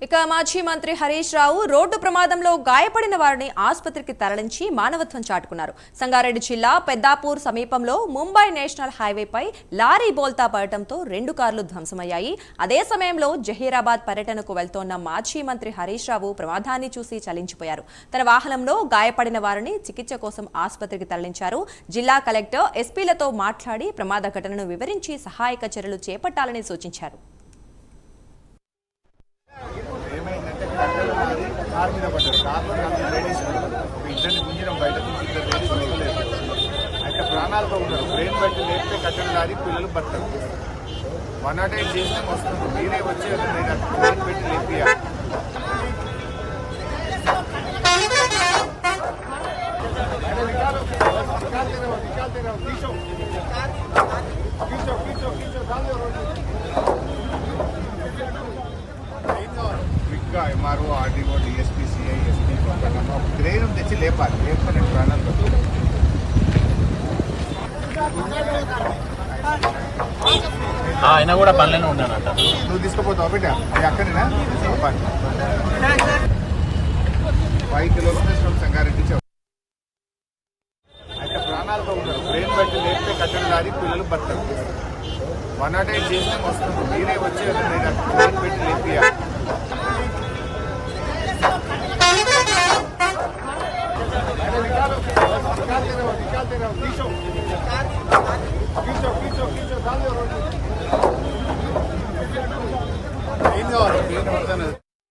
ఇక మాజీ మంత్రి హరీష్ రావు రోడ్డు ప్రమాదంలో గాయపడిన వారిని ఆసుపత్రికి తరలించి మానవత్వం చాటుకున్నారు. సంగారెడ్డి జిల్లా పెద్దాపూర్ సమీపంలో ముంబై నేషనల్ హైవేపై లారీ బోల్తా పడటంతో 2 కార్లు ధ్వంసమయ్యాయి. అదే సమయంలో జహీరాబాద్ పర్యటనకు వెళ్తోన్న మాజీ మంత్రి హరీష్ రావు ప్రమాదాన్ని చూసి చలించిపోయారు. తన వాహనంలో గాయపడిన వారిని చికిత్స కోసం ఆసుపత్రికి తరలించారు. జిల్లా కలెక్టర్ ఎస్పీలతో మాట్లాడి ప్రమాద ఘటనను వివరించి సహాయక చర్యలు చేపట్టాలని సూచించారు. కార్ మీద పడ్డారు. కార్లో నలుగురు లేడీస్ ఇద్దరిని గుంజడం బయట నుంచి ఇద్దరు లేడీస్ లేపలేదు. అయితే ప్రాణాలతో ఉన్నారు. బ్రెయిన్ బట్టి లేపితే కట్టడం దారి పిల్లలు బతారు. 108 చేసినా వస్తుంది. మీరే వచ్చి బ్రెయిన్ పెట్టి లేపియాలి. MRO RDO DSP CI SP crane తెచ్చి లేపాలి. లేకపోతే నేను ప్రాణాలు ఆయన కూడా పనిలోనే ఉన్నానంట. నువ్వు తీసుకుపోతావు బిడ్డ. అది అక్కడేనా 5 కిలోమీటర్స్ ఫ్రమ్ సంగారెడ్డి. అయితే ప్రాణాలతో ఉన్నారు. బ్రెయిన్ బట్టి లేపితే కట్టడం దారి పిల్లలు బతారు. 108 చేసినా వస్తుంది. మీరే వచ్చి బ్రెయిన్ పెట్టి లేపియాలి. ఏం కావాలి?